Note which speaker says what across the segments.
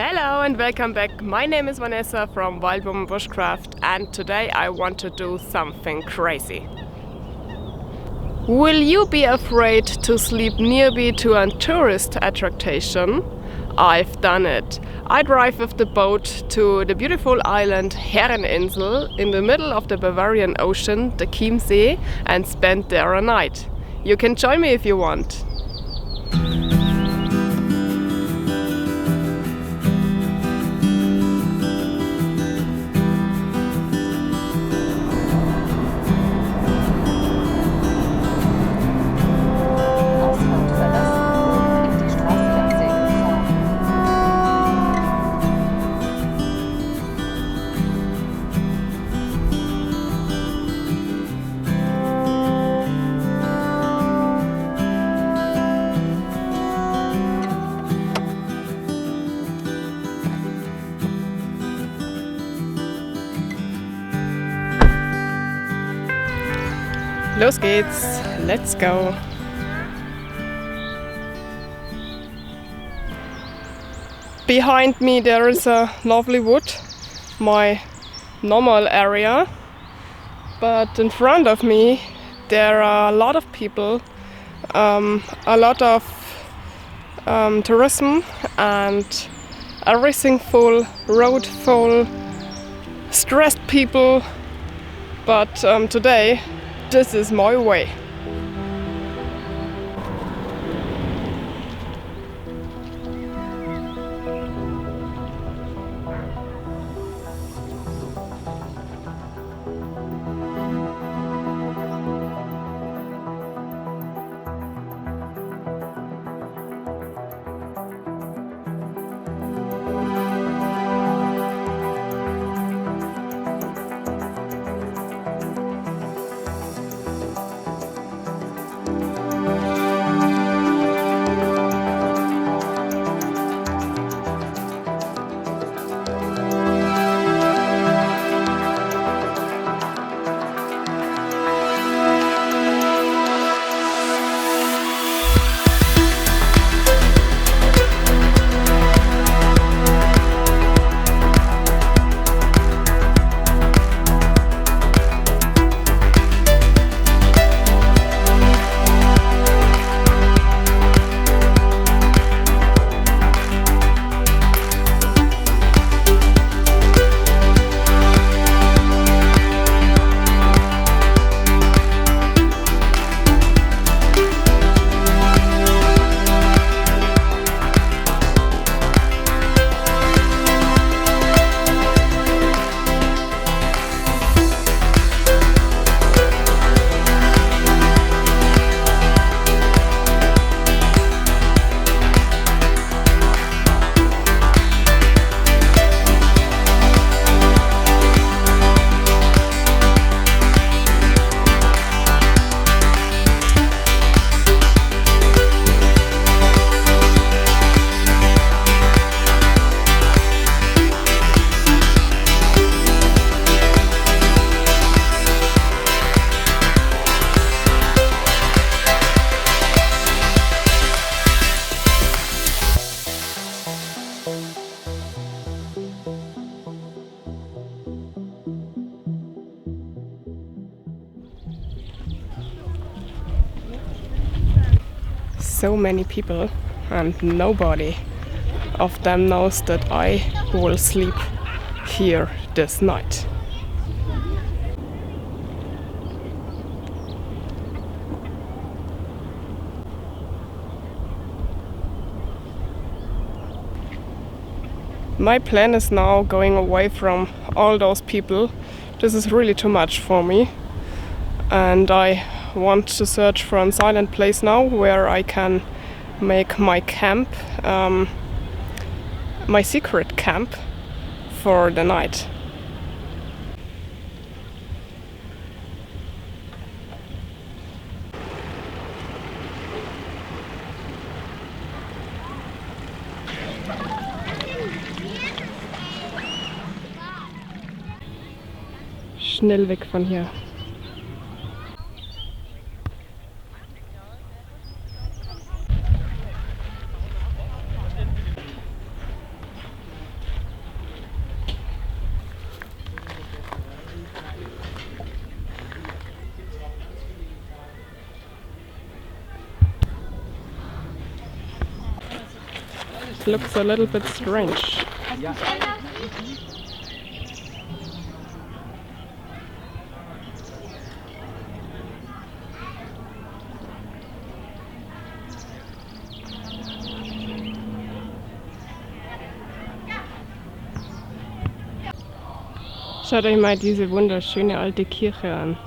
Speaker 1: Hello and welcome back. My name is Vanessa from Bushcraft and today I want to do something crazy. Will you be afraid to sleep nearby to a tourist attraction? I've done it. I drive with the boat to the beautiful island Herreninsel in the middle of the Bavarian Ocean, the Chiemsee, and spend there a night. You can join me if you want. Los geht's, let's go! Behind me there is a lovely wood, my normal area, but in front of me there are a lot of people, a lot of tourism and everything full, road full, stressed people, but today this is my way. So many people and nobody of them knows that I will sleep here this night. My plan is now going away from all those people. This is really too much for me and I want to search for a silent place now where I can make my camp, my secret camp for the night. Schnell weg von hier. looks a little bit strange. Schaut euch mal diese wunderschöne alte Kirche an.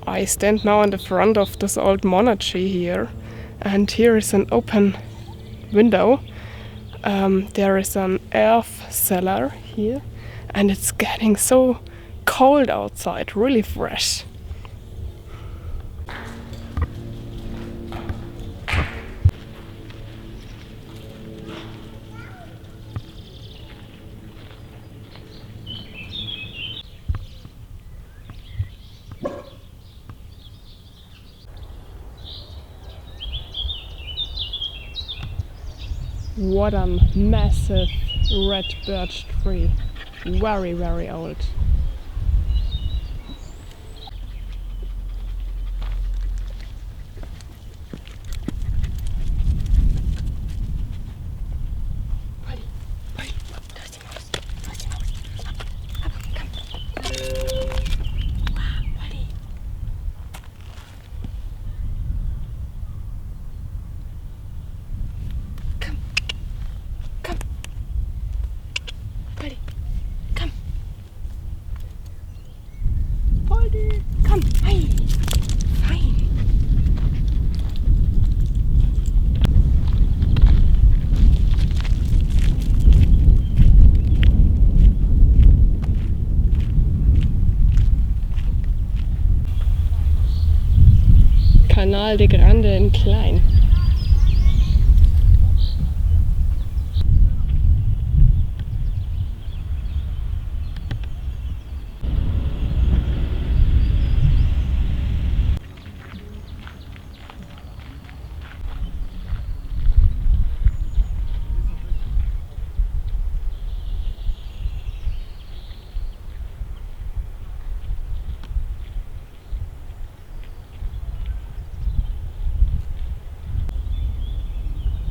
Speaker 1: I stand now in the front of this old monastery here, and here is an open window. There is an earth cellar here, and it's getting so cold outside, really fresh. What a massive red birch tree. Very, very old. Canal de Grande in klein.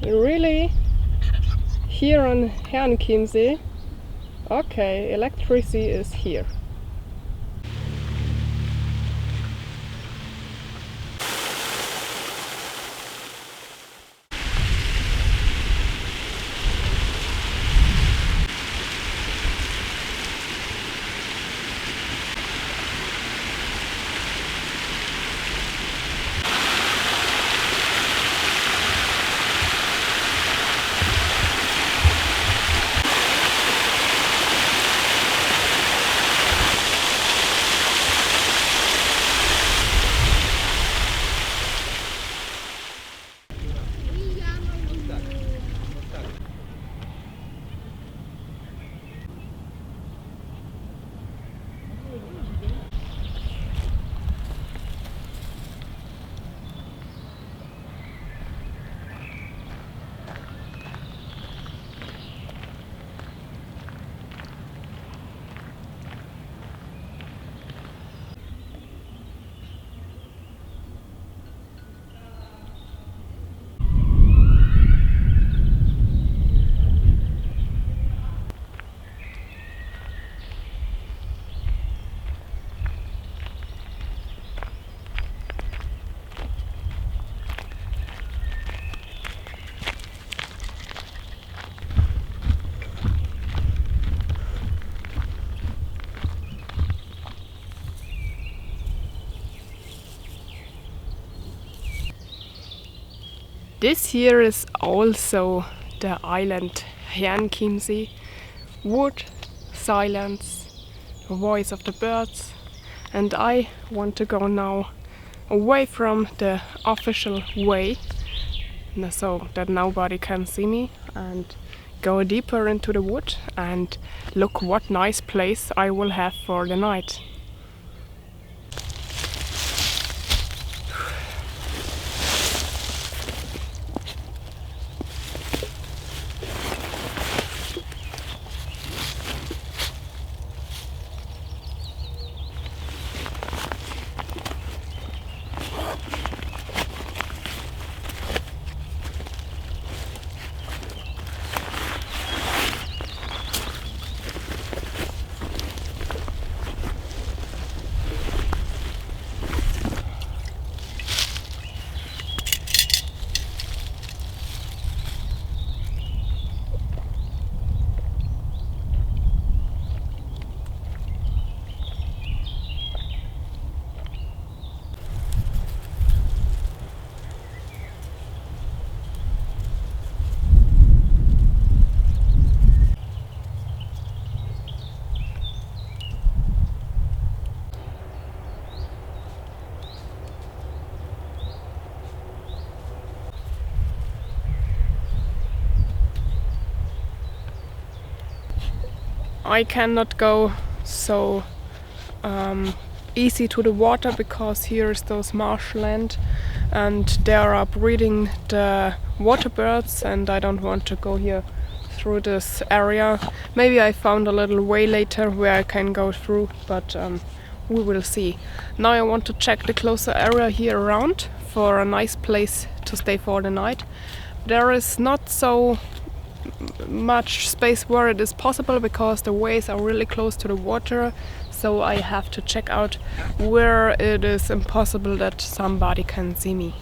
Speaker 1: Really? Here on Herrenchiemsee? Okay, electricity is here. This here is also the island Herrenchiemsee. Wood, silence, voice of the birds, and I want to go now away from the official way so that nobody can see me, and go deeper into the wood and look what nice place I will have for the night. I cannot go so easy to the water because here is those marshland and there are breeding the water birds, and I don't want to go here through this area. Maybe I found a little way later where I can go through, but we will see. Now I want to check the closer area here around for a nice place to stay for the night. There is not so much space where it is possible because the ways are really close to the water, so I have to check out where it is impossible that somebody can see me.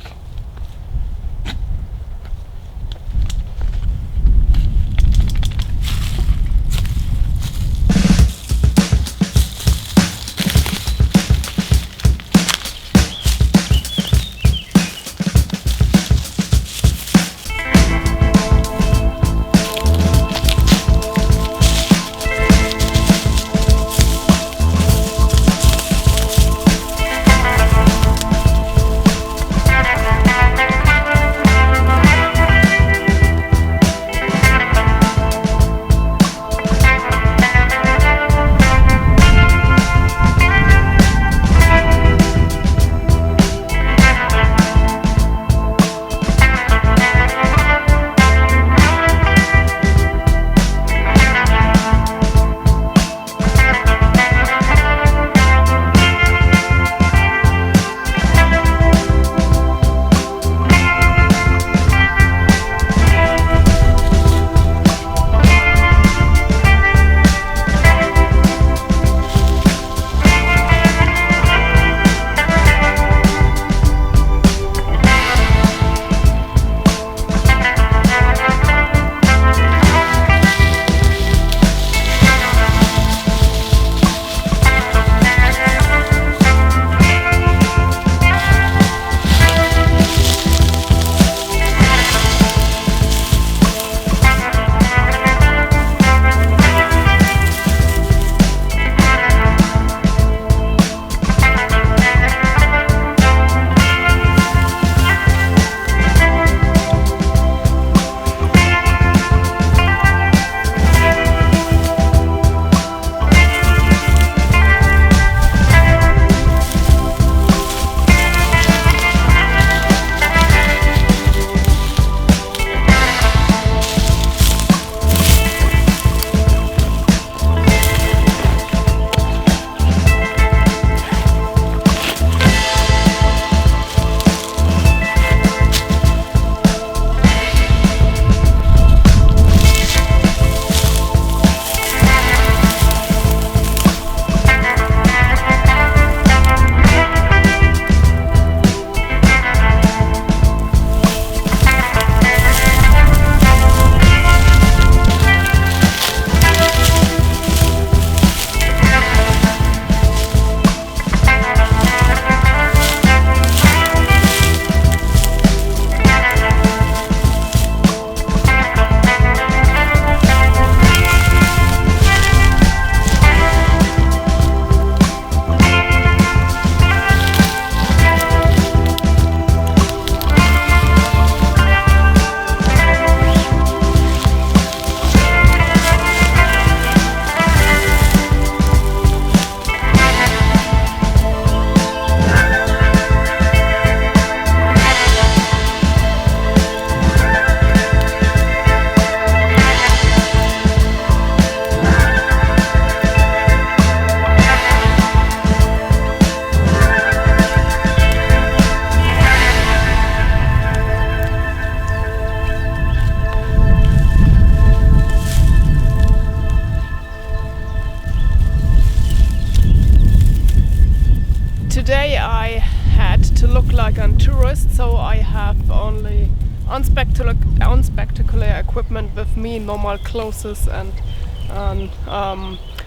Speaker 1: like a tourist, so I have only unspectacular equipment with me, normal clothes and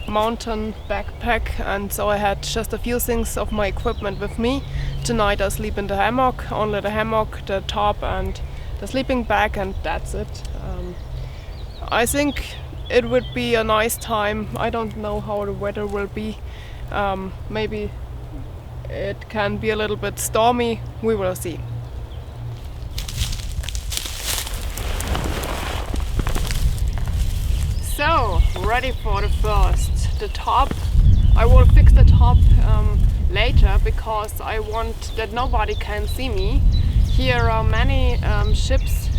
Speaker 1: mountain backpack, and so I had just a few things of my equipment with me. Tonight I sleep in the hammock, only the hammock, the tarp and the sleeping bag, and that's it. I think it would be a nice time. I don't know how the weather will be. Maybe it can be a little bit stormy, we will see. So, ready for the first. The top, I will fix the top later because I want that nobody can see me. Here are many ships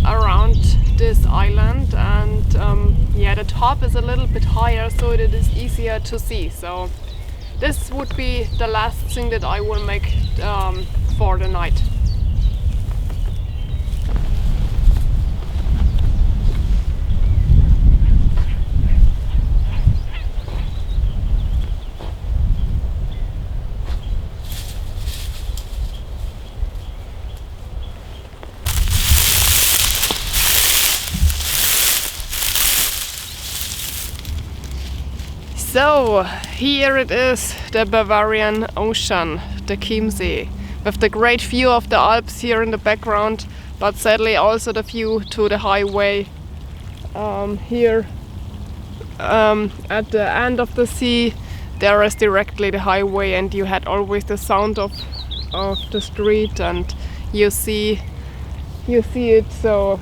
Speaker 1: around this island, and yeah, the top is a little bit higher, so it is easier to see. So this would be the last thing that I will make for the night. So here it is, the Bavarian Ocean, the Chiemsee, with the great view of the Alps here in the background, but sadly also the view to the highway here at the end of the sea. There is directly the highway, and you had always the sound of the street, and you see it. So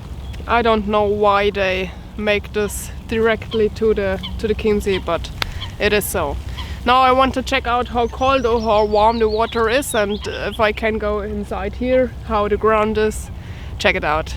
Speaker 1: I don't know why they make this directly to the Chiemsee, but it is so. Now I want to check out how cold or how warm the water is, and if I can go inside here, how the ground is. Check it out.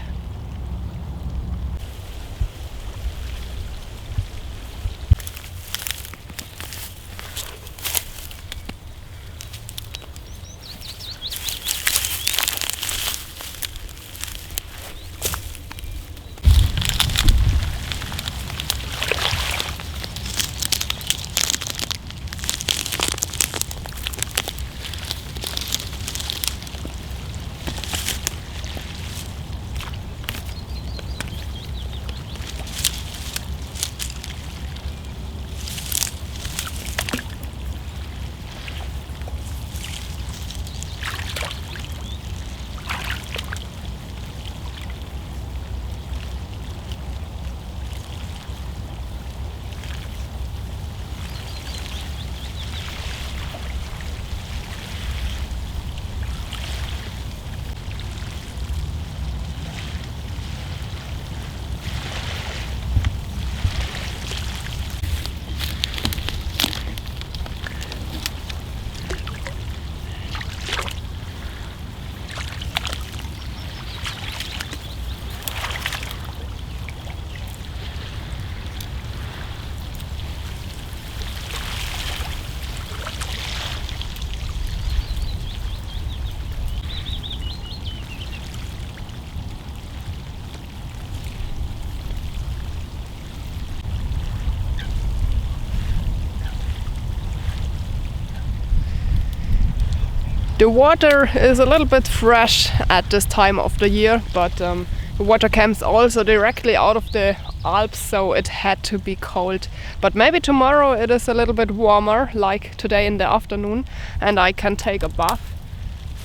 Speaker 1: The water is a little bit fresh at this time of the year, but the water comes also directly out of the Alps, so it had to be cold. But maybe tomorrow it is a little bit warmer, like today in the afternoon, and I can take a bath.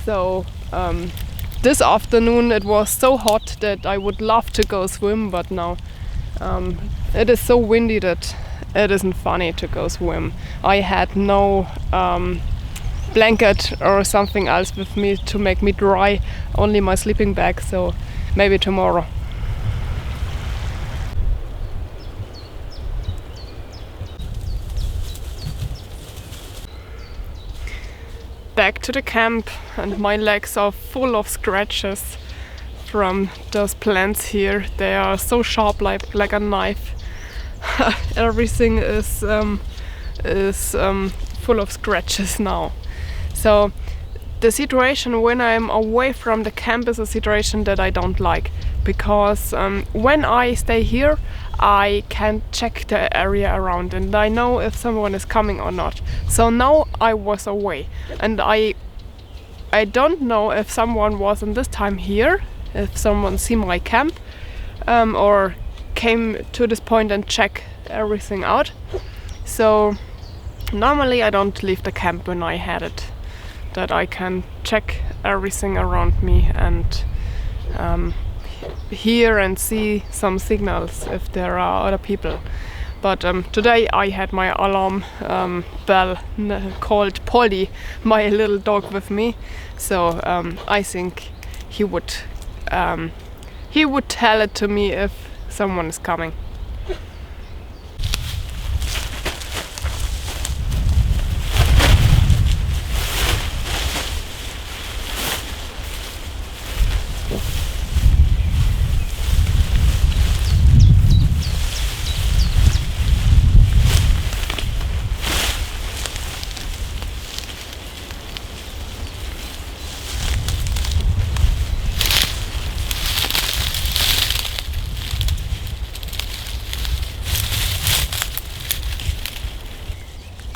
Speaker 1: So this afternoon it was so hot that I would love to go swim, but now it is so windy that it isn't funny to go swim. I had no blanket or something else with me to make me dry, only my sleeping bag, so maybe tomorrow. Back to the camp, and my legs are full of scratches from those plants here. They are so sharp, like a knife. Everything is full of scratches now. So the situation when I'm away from the camp is a situation that I don't like, because when I stay here I can check the area around and I know if someone is coming or not. So now I was away and I don't know if someone was in this time here, if someone see my camp or came to this point and check everything out. So normally I don't leave the camp when I had it, that I can check everything around me and hear and see some signals if there are other people. But today I had my alarm bell called Polly, my little dog, with me. So I think he would tell it to me if someone is coming.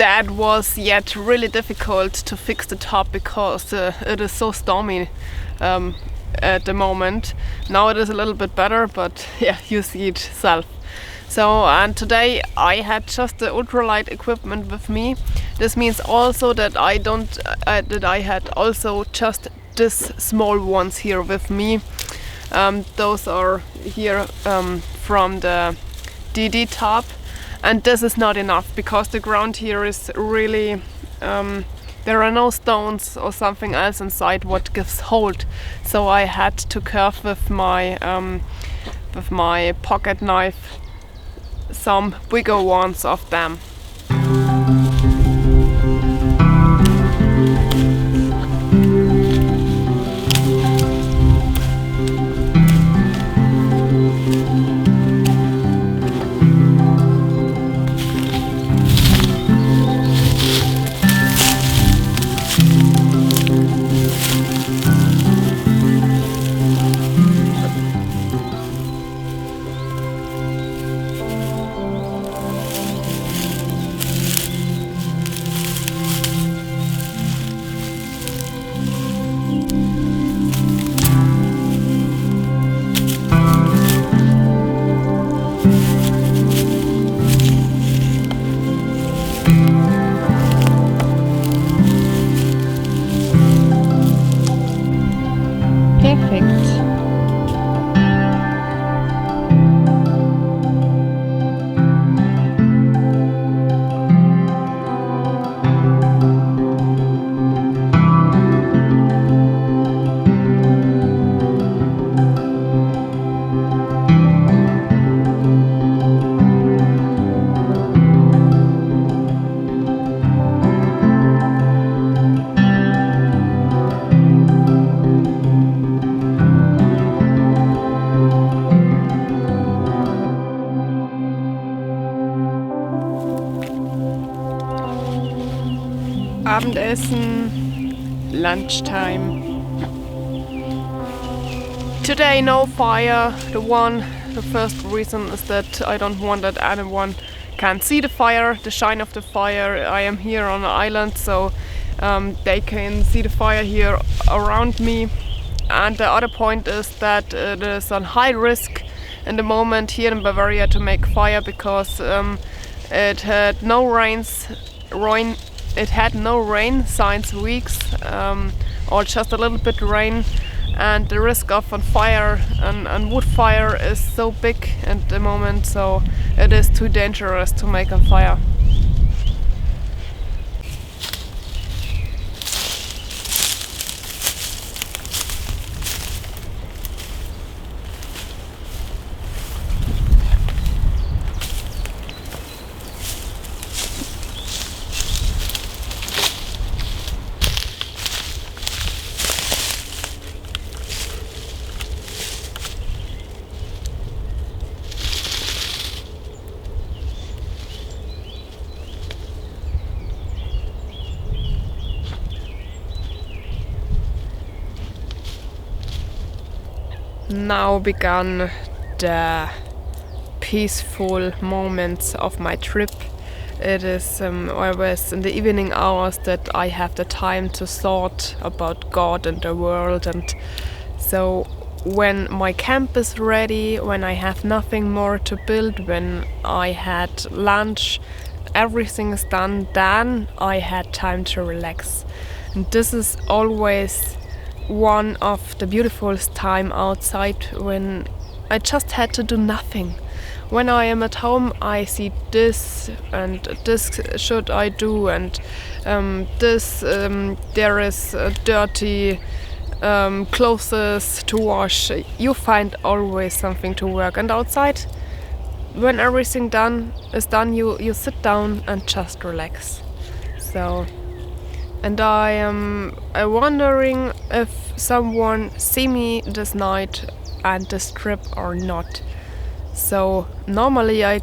Speaker 1: that was yet really difficult to fix the top because it is so stormy at the moment. Now it is a little bit better, but yeah, you see it yourself. So, and today I had just the ultralight equipment with me. This means also that I had also just this small ones here with me. Those are here from the DD Tarp, and this is not enough because the ground here is really there are no stones or something else inside what gives hold. So I had to curve with my pocket knife some bigger ones of them. Abendessen, lunchtime. Today no fire. The first reason is that I don't want that anyone can see the fire, the shine of the fire. I am here on an island, so they can see the fire here around me. And the other point is that it is on high risk in the moment here in Bavaria to make fire because it had no rain since weeks, or just a little bit rain, and the risk of a fire and wood fire is so big at the moment, so it is too dangerous to make a fire. Now began the peaceful moments of my trip. It is always in the evening hours that I have the time to thought about God and the world, and so when my camp is ready, when I have nothing more to build, when I had lunch, everything is done, then I had time to relax. And this is always one of the beautifulest time outside, when I just had to do nothing. When I am at home, I see this and this should I do, and there is dirty clothes to wash. You find always something to work, and outside, when everything is done, you sit down and just relax. So. And I am wondering if someone see me this night and this trip or not. So normally I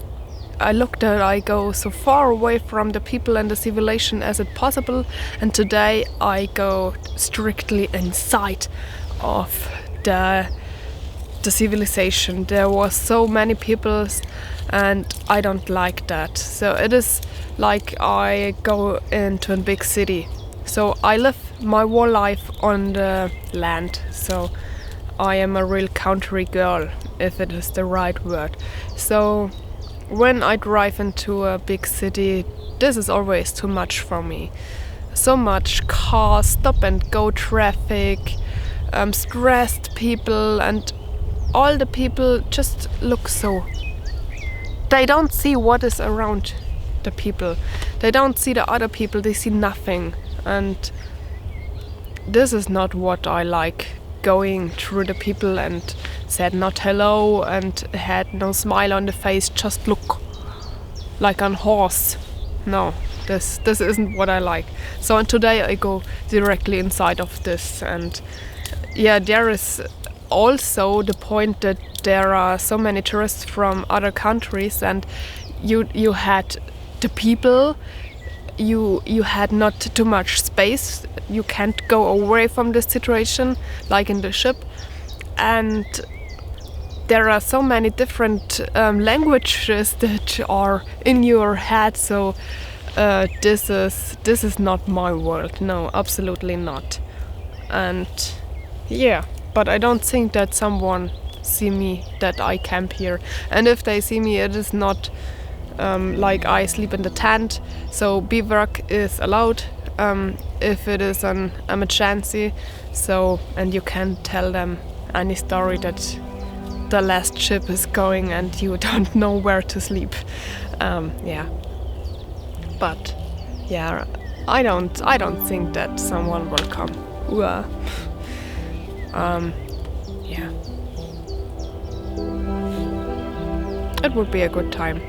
Speaker 1: look that I go so far away from the people and the civilization as it possible, and today I go strictly inside of the the civilization. There was so many people, and I don't like that. So it is like I go into a big city. So I live my whole life on the land. So I am a real country girl, if it is the right word. So when I drive into a big city, this is always too much for me. So much cars, stop and go traffic, stressed people, and all the people just look so. They don't see what is around the people. They don't see the other people, they see nothing. And this is not what I like. Going through the people and said not hello and had no smile on the face, just look like a horse. No, this isn't what I like. So and today I go directly inside of this, and yeah, there is also the point that there are so many tourists from other countries, and you had the people, you had not too much space, you can't go away from the situation like in the ship, and there are so many different languages that are in your head. So this is not my world. No, absolutely not. And yeah, but I don't think that someone see me that I camp here. And if they see me, it is not like I sleep in the tent. So bivouac is allowed if it is an emergency. So, and you can tell them any story that the last ship is going and you don't know where to sleep. Yeah, but yeah, I don't think that someone will come. Yeah, it would be a good time.